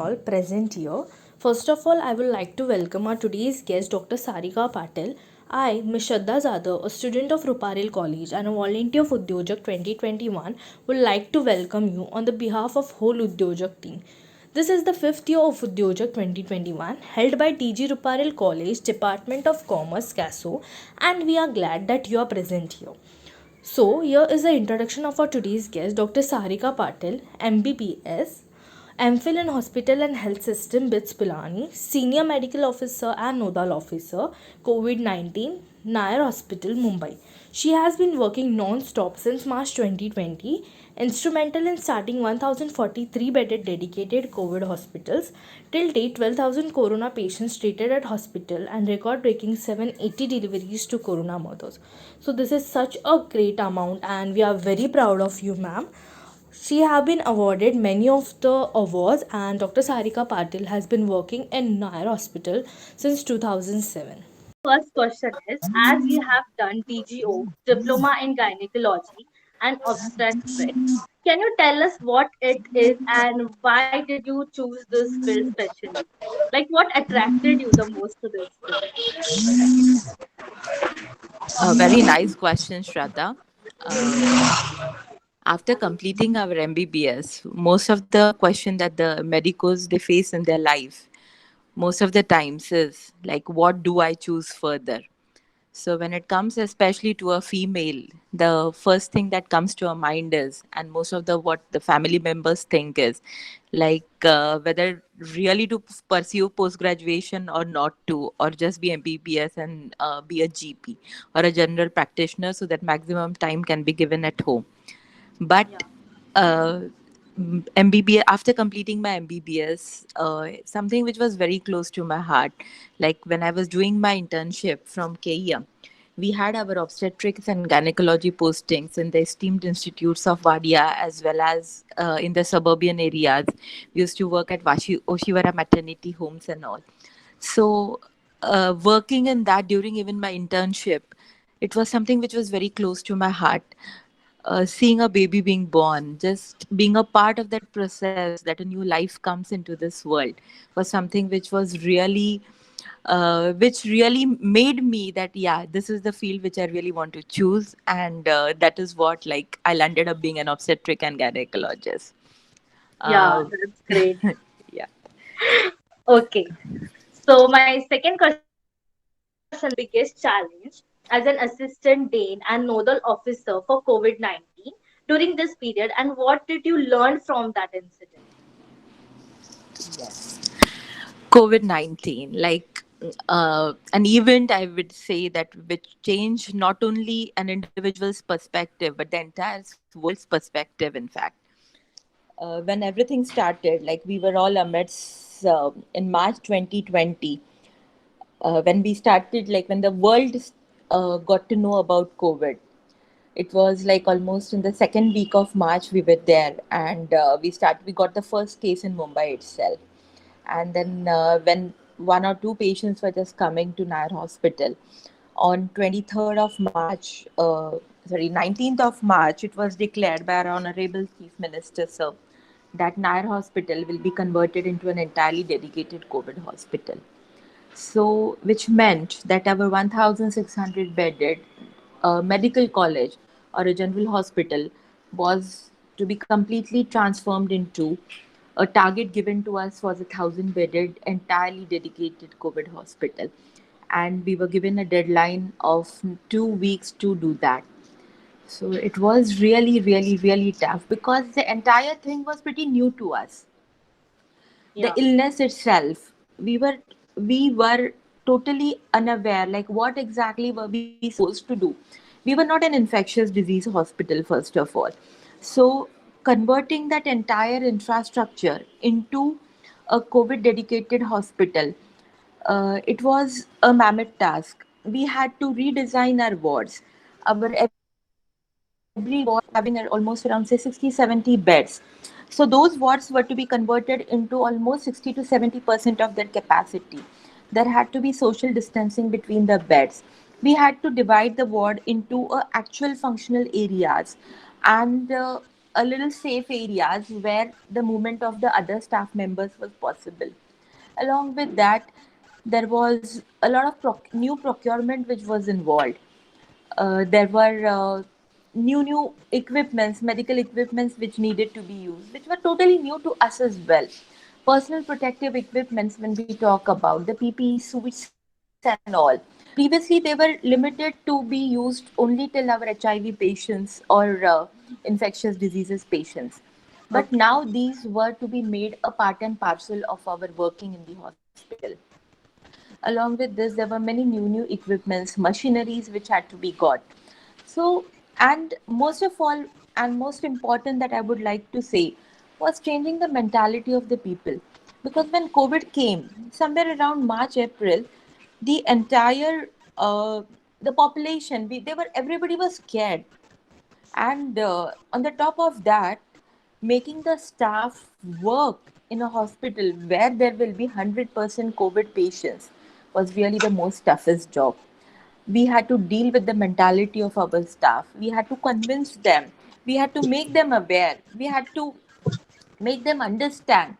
all present here. First of all, I would like to welcome our today's guest, Dr. Sarika Patil. I, Ms. Shraddha Zadav, a student of Ruparel College and a volunteer of Udyojak 2021, would like to welcome you on the behalf of whole Udyojak team. This is the fifth year of Udyojak 2021 held by TG Ruparel College, Department of Commerce, CASO, and we are glad that you are present here. So, here is the introduction of our today's guest, Dr. Sarika Patil, MBBS, MPhil in Hospital and Health System, BITS Pilani, Senior Medical Officer and Nodal Officer, COVID 19, Nair Hospital, Mumbai. She has been working non stop since March 2020, instrumental in starting 1043 bedded dedicated COVID hospitals. Till date, 12,000 corona patients treated at hospital and record breaking 780 deliveries to corona mothers. So, this is such a great amount, and we are very proud of you, ma'am. She has been awarded many of the awards, and Dr. Sarika Patil has been working in Nair Hospital since 2007. First question is, as you have done DGO, Diploma in Gynecology and Obstetrics, can you tell us what it is and why did you choose this field specially? Like what attracted you the most to this field? A very nice question, Shraddha. Um, After completing our MBBS, most of the question that the medicos they face in their life, most of the times is like, what do I choose further? So when it comes especially to a female, the first thing that comes to our mind is, and most of the what the family members think is, like whether really to pursue post graduation or not to, or just be MBBS and be a GP or a general practitioner, so that maximum time can be given at home. But Yeah. uh, MBBS, after completing my MBBS, something which was very close to my heart, like when I was doing my internship from KEM, we had our obstetrics and gynecology postings in the esteemed institutes of Vadia as well as in the suburban areas. We used to work at Oshiwara maternity homes and all. So, working in that during even my internship, it was something which was very close to my heart. Seeing a baby being born, just being a part of that process, that a new life comes into this world, was something which really made me that yeah, this is the field which I really want to choose, and that is what like I landed up being an obstetric and gynecologist. Yeah, Uh, that's great. yeah. Okay. So my second question is, biggest challenge as an assistant dean and nodal officer for COVID-19 during this period, and what did you learn from that incident? Yes. COVID-19, like an event, I would say that which changed not only an individual's perspective, but the entire world's perspective, in fact. When everything started, like we were all amidst in March 2020, when we started, like when the world got to know about COVID. It was like almost in the second week of March we were there, and we got the first case in Mumbai itself. And then when one or two patients were just coming to Nair Hospital on 23rd of March, 19th of March, it was declared by our Honorable Chief Minister, sir, that Nair Hospital will be converted into an entirely dedicated COVID hospital. So, which meant that our 1,600 bedded medical college or a general hospital was to be completely transformed into a target given to us was a 1,000 bedded, entirely dedicated COVID hospital. And we were given a deadline of 2 weeks to do that. So it was really, really, really tough because the entire thing was pretty new to us. The Yeah. illness itself, we were totally unaware, like what exactly were we supposed to do. We were not an infectious disease hospital, first of all. So converting that entire infrastructure into a COVID dedicated hospital, it was a mammoth task. We had to redesign our wards. Our every ward having almost around say 60-70 beds. So those wards were to be converted into almost 60 to 70% of their capacity. There had to be social distancing between the beds. We had to divide the ward into actual functional areas, and a little safe areas where the movement of the other staff members was possible. Along with that, there was a lot of new procurement which was involved. There were new equipments, medical equipments which needed to be used, which were totally new to us as well. Personal protective equipments, when we talk about the PPE suits and all, previously they were limited to be used only till our HIV patients or infectious diseases patients. But Okay. now these were to be made a part and parcel of our working in the hospital. Along with this, there were many new equipments, machineries which had to be got. So, and most of all, and most important that I would like to say was changing the mentality of the people. Because when COVID came, somewhere around March, April, the entire the population, they were everybody was scared, and on the top of that, making the staff work in a hospital where there will be 100% COVID patients was really the most toughest job. We had to deal with the mentality of our staff. We had to convince them. We had to make them aware. We had to make them understand,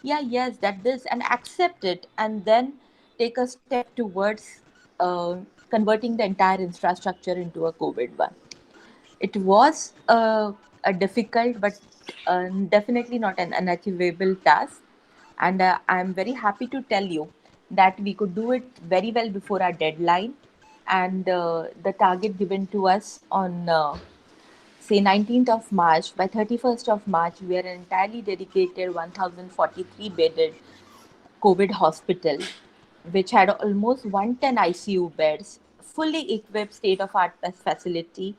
yeah, yes, that this, and accept it, and then take a step towards converting the entire infrastructure into a COVID one. It was a difficult but definitely not an unachievable task. And I'm very happy to tell you that we could do it very well before our deadline. And the target given to us on, say, 19th of March, by 31st of March, we are an entirely dedicated 1043 bedded COVID hospital, which had almost 110 ICU beds, fully equipped state of art facility,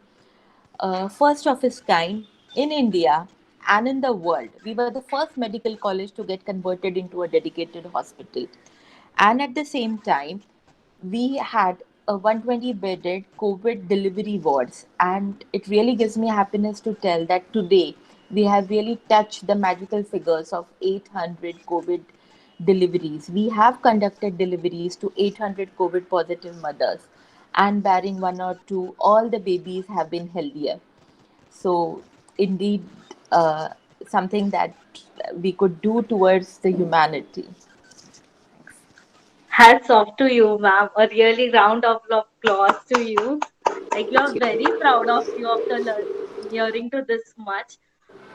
first of its kind in India and in the world. We were the first medical college to get converted into a dedicated hospital. And at the same time, we had a 120 bedded COVID delivery wards. And it really gives me happiness to tell that today we have really touched the magical figures of 800 COVID deliveries. We have conducted deliveries to 800 COVID positive mothers, and barring one or two, all the babies have been healthier. So, indeed, uh, something that we could do towards the humanity. Hats off to you, ma'am. A really round of applause to you. Like you're Thank very you. proud of you after hearing to this much.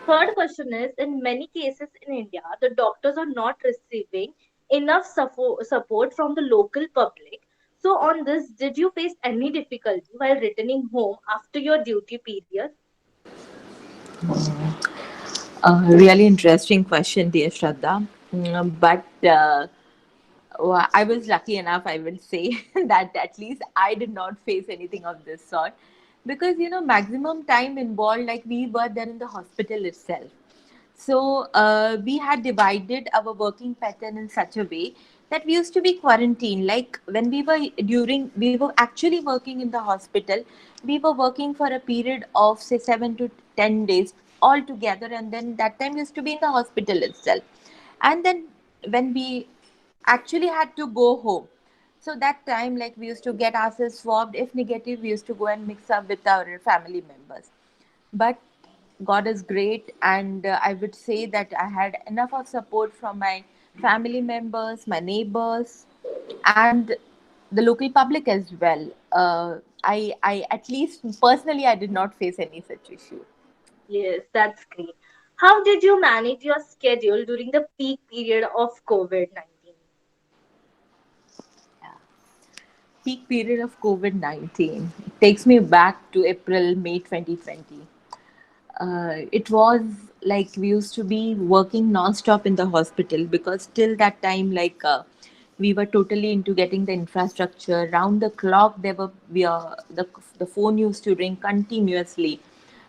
Third question is, in many cases in India, the doctors are not receiving enough support from the local public. So on this, did you face any difficulty while returning home after your duty period? Really interesting question, dear Shraddha. But well, I was lucky enough, I will say, that at least I did not face anything of this sort. Because, maximum time involved, like we were there in the hospital itself. So we had divided our working pattern in such a way that we used to be quarantined. Like when we were actually working in the hospital, we were working for a period of say 7 to 10 days all together, and then that time used to be in the hospital itself. And then when we actually had to go home, so that time, like, we used to get ourselves swabbed. If negative, we used to go and mix up with our family members. But God is great, and I would say that I had enough of support from my family members, my neighbors, and the local public as well. I at least personally, I did not face any such issue. Yes, that's great. How did you manage your schedule during the peak period of COVID-19? Peak period of COVID 19 takes me back to April, May 2020. It was like we used to be working non-stop in the hospital, because till that time, like, we were totally into getting the infrastructure round the clock. There were we are the phone used to ring continuously,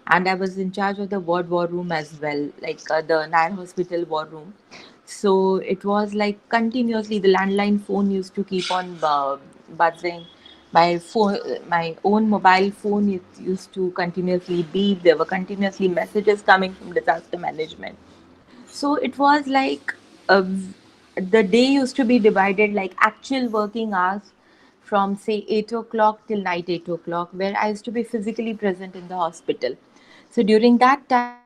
and I was in charge of the ward war room as well, like the Nair Hospital war room. So it was like continuously the landline phone used to keep on buzzing. My phone, my own mobile phone, it used to continuously beep. There were continuously messages coming from disaster management. So it was like, the day used to be divided like actual working hours from say 8 o'clock till night 8 o'clock, where I used to be physically present in the hospital. So during that time,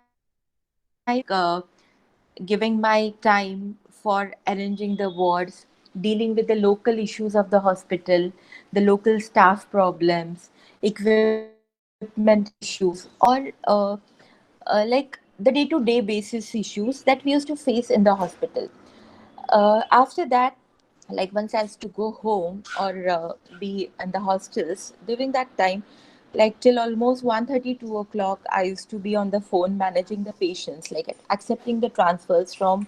giving my time for arranging the wards, dealing with the local issues of the hospital, the local staff problems, equipment issues, or like the day-to-day basis issues that we used to face in the hospital. After that, like once I used to go home or be in the hostels during that time, like till almost 1:30 2 o'clock, I used to be on the phone managing the patients, like accepting the transfers from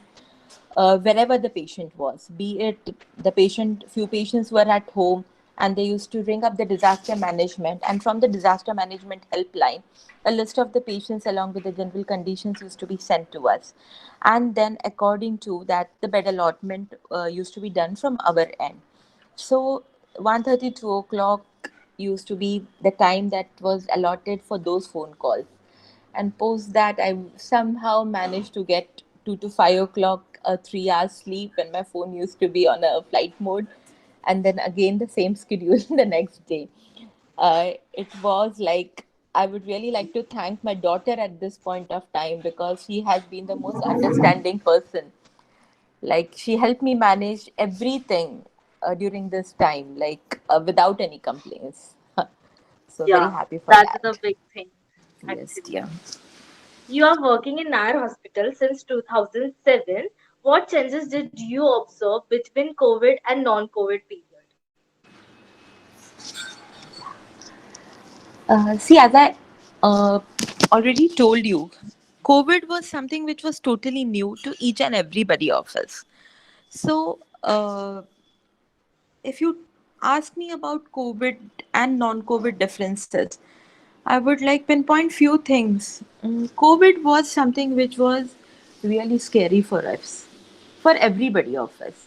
wherever the patient was, be it the patient, few patients were at home and they used to ring up the disaster management, and from the disaster management helpline a list of the patients along with the general conditions used to be sent to us, and then according to that the bed allotment used to be done from our end. So 1:30 2 o'clock used to be the time that was allotted for those phone calls, and post that I somehow managed to get 2 to 5 o'clock 3 hours sleep, and my phone used to be on a flight mode, and then again the same schedule the next day. It was like, I would really like to thank my daughter at this point of time because she has been the most understanding person. Like she helped me manage everything during this time, like without any complaints. So very Yeah, happy for that's the that. big thing, Yes, actually. dear. You are working in our hospital since 2007. What changes did you observe between COVID and non-COVID period? See, as I uh, already told you, COVID was something which was totally new to each and everybody of us. So, if you ask me about COVID and non-COVID differences, I would like pinpoint few things. COVID was something which was really scary for us, for everybody of us,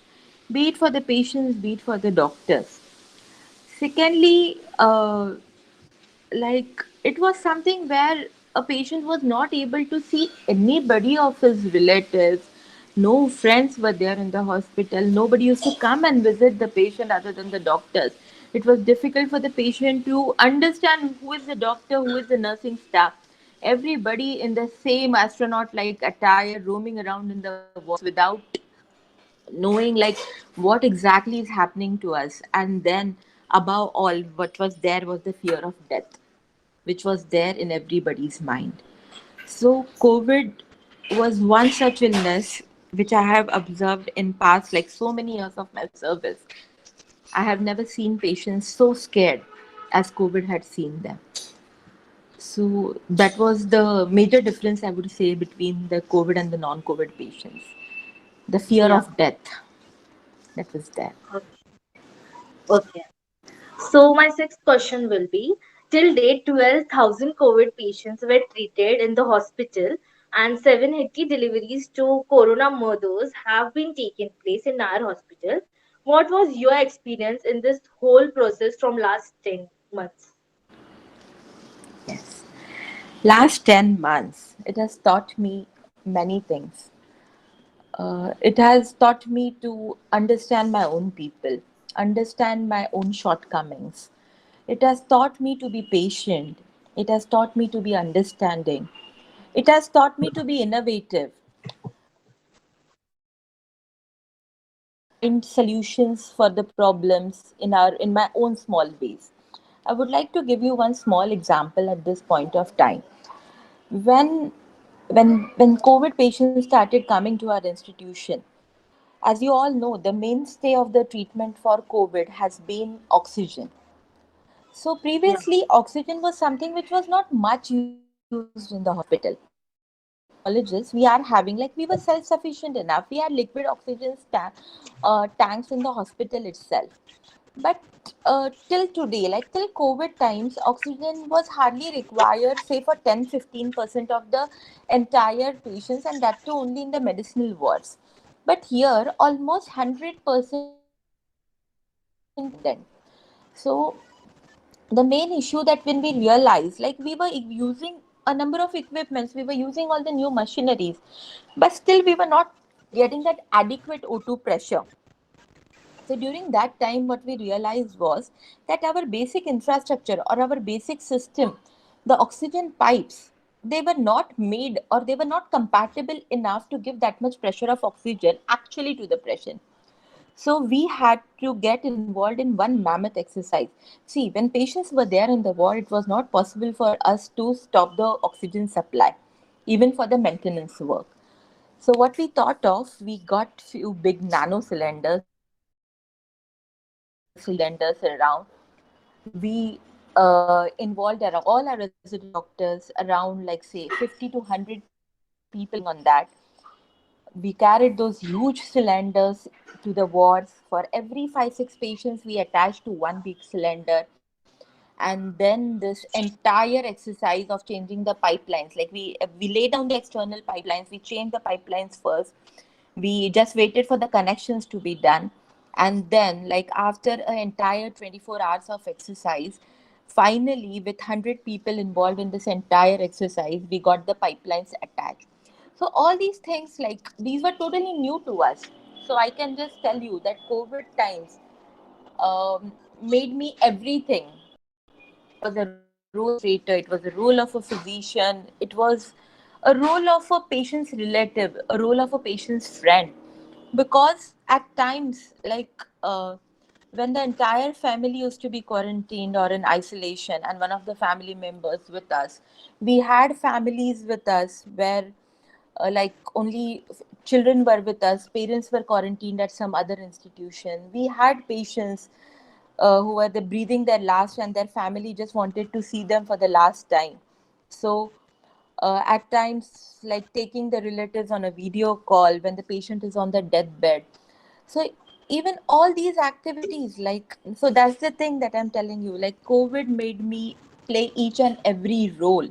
be it for the patients, be it for the doctors. Secondly, like it was something where a patient was not able to see anybody of his relatives, no friends were there in the hospital, nobody used to come and visit the patient other than the doctors. It was difficult for the patient to understand who is the doctor, who is the nursing staff. Everybody in the same astronaut like attire roaming around in the wards without knowing like what exactly is happening to us. And then above all, what was there was the fear of death, which was there in everybody's mind. So COVID was one such illness which I have observed in past like so many years of my service. I have never seen patients so scared as COVID had seen them. So that was the major difference I would say between the COVID and the non-COVID patients. The fear Yeah. of death that was there. Okay. Okay. So my sixth question will be, till date 12,000 COVID patients were treated in the hospital and 780 deliveries to corona mothers have been taken place in our hospital. What was your experience in this whole process from last 10 months? Yes. Last 10 months, it has taught me many things. It has taught me to understand my own people, understand my own shortcomings. It has taught me to be patient. It has taught me to be understanding. It has taught me to be innovative, to find solutions for the problems in my own small ways. I would like to give you one small example at this point of time. When when COVID patients started coming to our institution, as you all know, the mainstay of the treatment for COVID has been oxygen. So Yeah. previously, oxygen was something which was not much used in the hospital. In our colleges, we are having like we were self-sufficient enough. We had liquid oxygen tanks in the hospital itself. But till today, like till COVID times, oxygen was hardly required, say for 10-15% of the entire patients, and that too only in the medicinal wards. But here, almost 100% needed. So the main issue that when we realized, like we were using a number of equipments, we were using all the new machineries, but still we were not getting that adequate O2 pressure. So during that time, what we realized was that our basic infrastructure or our basic system, the oxygen pipes, they were not made, or they were not compatible enough to give that much pressure of oxygen actually to the patient. So we had to get involved in one mammoth exercise. See, when patients were there in the ward, it was not possible for us to stop the oxygen supply, even for the maintenance work. So what we thought of, we got few big nano cylinders, like 100 cylinders around. We involved all our resident doctors, around like say 50 to 100 people working on that. We carried those huge cylinders to the wards. For every 5 6 patients, we attached to one big cylinder. And then this entire exercise of changing the pipelines, like we lay down the external pipelines, we changed the pipelines first. We just waited for the connections to be done. And then, like after an entire 24 hours of exercise, finally with 100 people involved in this entire exercise, we got the pipelines attached. So all these things, like these were totally new to us. So I can just tell you that COVID times made me everything. It was a role of administrator, it was a role of a physician, it was a role of a patient's relative, a role of a patient's friend. Because at times, like when the entire family used to be quarantined or in isolation, and one of the family members with us, we had families with us where like only children were with us, parents were quarantined at some other institution. We had patients who were breathing their last, and their family just wanted to see them for the last time. So at times, like taking the relatives on a video call when the patient is on the deathbed. So even all these activities, like, so that's the thing that I'm telling you, like COVID made me play each and every role: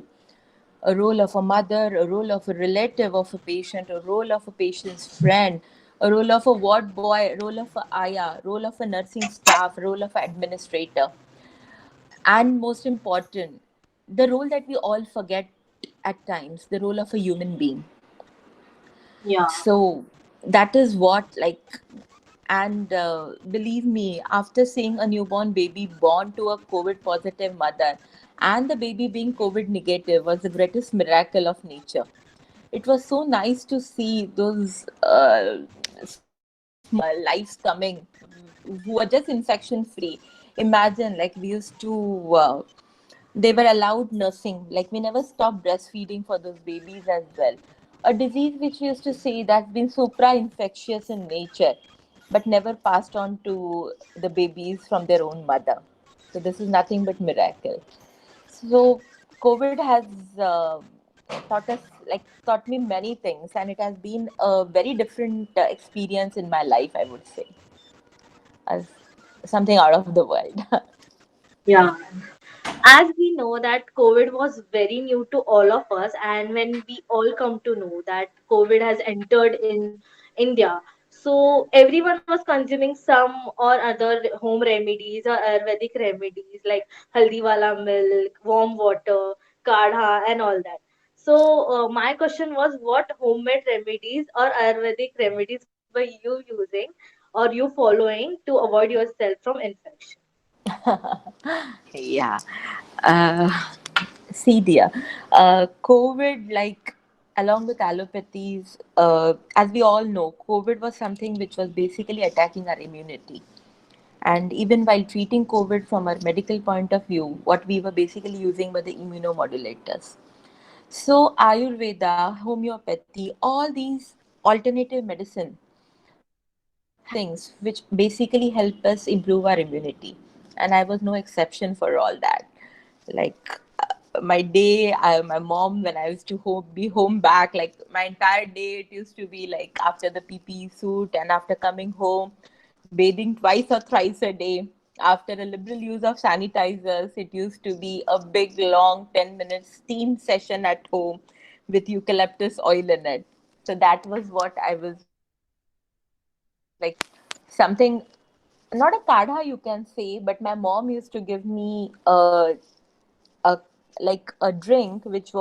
a role of a mother, a role of a relative of a patient, a role of a patient's friend, a role of a ward boy, role of a aya, role of a nursing staff, role of an administrator, and most important, the role that we all forget at times, the role of a human being. Yeah. So that is what, like, and believe me, after seeing a newborn baby born to a COVID positive mother and the baby being COVID negative was the greatest miracle of nature. It was so nice to see those small lives coming who are just infection free. Imagine, like, we used to they were allowed nursing. Like, we never stopped breastfeeding for those babies as well. A disease which we used to say that's been supra infectious in nature, but never passed on to the babies from their own mother. So this is nothing but miracle. So COVID has taught us, like, taught me many things, and it has been a very different experience in my life, I would say, as something out of the world. Yeah. As we know that COVID was very new to all of us, and when we all come to know that COVID has entered in India, so everyone was consuming some or other home remedies or Ayurvedic remedies like haldi wala milk, warm water, kadha, and all that. So my question was, what homemade remedies or Ayurvedic remedies were you using or you following to avoid yourself from infection? Yeah. Uh, See, dear, COVID, like, along with allopathies, as we all know, COVID was something which was basically attacking our immunity. And even while treating COVID from our medical point of view, what we were basically using were the immunomodulators. So, Ayurveda, homeopathy, all these alternative medicine have things which basically help us improve our immunity. And I was no exception for all that. Like my day, my mom, when I used to be home back, like my entire day, it used to be like after the PPE suit and after coming home, bathing twice or thrice a day. After a liberal use of sanitizers, it used to be a big, long 10-minute steam session at home with eucalyptus oil in it. So that was what I was like, something, not a kadha you can say, but my mom used to give me a like a drink which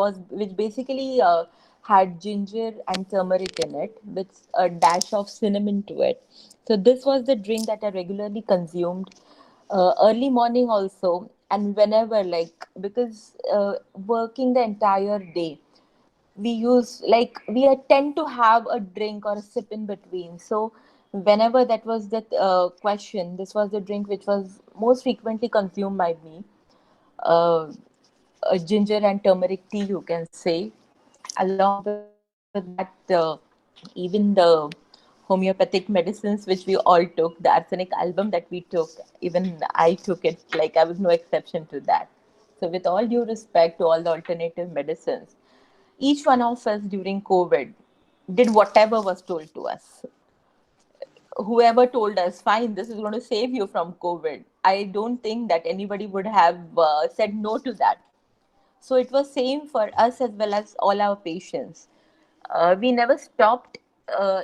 basically had ginger and turmeric in it with a dash of cinnamon to it. So this was the drink that I regularly consumed early morning also. and whenever, like, because working the entire day, we use, like, we tend to have a drink or a sip in between. So whenever that was the question, this was the drink which was most frequently consumed by me. uh, a ginger and turmeric tea, you can say. Along with that, even the homeopathic medicines which we all took, the arsenic album that we took, even I took it. Like, I was no exception to that. So, with all due respect to all the alternative medicines, each one of us during COVID did whatever was told to us. Whoever told us, fine, this is going to save you from COVID, I don't think that anybody would have said no to that. So it was same for us as well as all our patients. We never stopped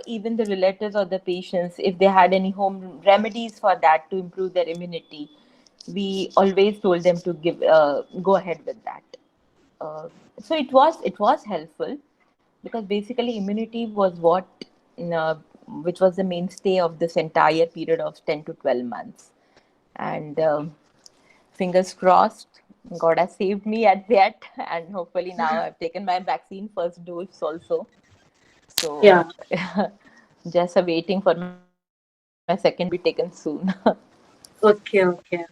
even the relatives or the patients if they had any home remedies for that to improve their immunity. We always told them to give go ahead with that. Uh, so it was helpful, because basically immunity was what uh, which was the mainstay of this entire period of 10 to 12 months. And fingers crossed, god has saved me at that. And hopefully now I've taken my vaccine first dose also. So Yeah. just waiting for my second dose to be taken soon. Okay, okay.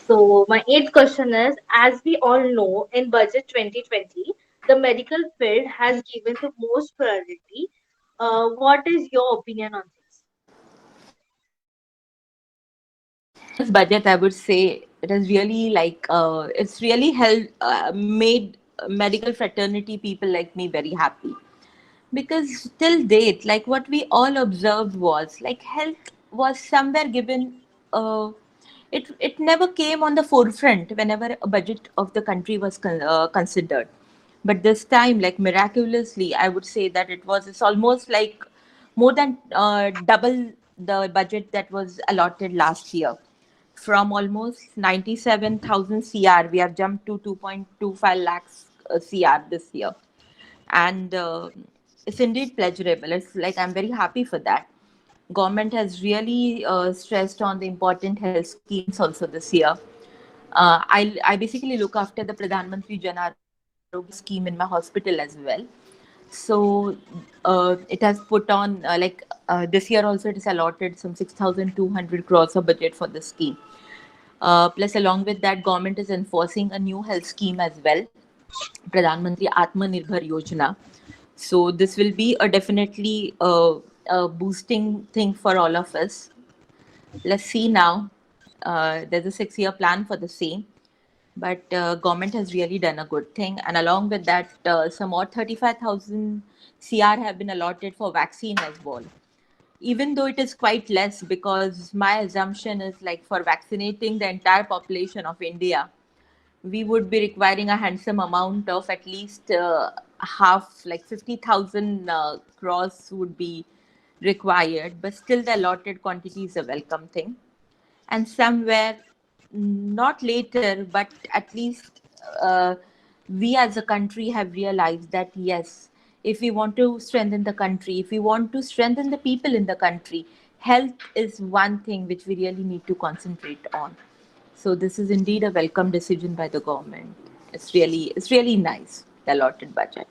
So my eighth question is, as we all know, in budget 2020, the medical field has given the most priority. What is your opinion on this? This budget, I would say, it has really, like, it's really made medical fraternity people like me very happy. Because till date, like, what we all observed was, like, health was somewhere given, it never came on the forefront whenever a budget of the country was considered. But this time, like, miraculously, I would say that it's almost like more than double the budget that was allotted last year. From almost 97,000 CR, we have jumped to 2.25 lakhs CR this year. And it's indeed pleasurable. It's like, I'm very happy for that. Government has really stressed on the important health schemes also this year. I basically look after the Pradhan Mantri Jan Arogya scheme in my hospital as well. So it has put on, this year also, it is allotted some 6,200 crores of budget for the scheme. Plus, along with that, government is enforcing a new health scheme as well, Pradhan Mantri Atmanirbhar Yojana. So this will be a definitely a boosting thing for all of us. Let's see now. There's a 6-year plan for the same, but government has really done a good thing. And along with that, some more 35,000 CR have been allotted for vaccine as well. Even though it is quite less, because my assumption is, like, for vaccinating the entire population of India, we would be requiring a handsome amount of at least half, like 50,000 crores would be required. But still, the allotted quantity is a welcome thing. And somewhere, not later, but at least, uh, we as a country have realized that yes, if we want to strengthen the country, if we want to strengthen the people in the country, health is one thing which we really need to concentrate on. So this is indeed a welcome decision by the government. It's really nice, the allotted budget.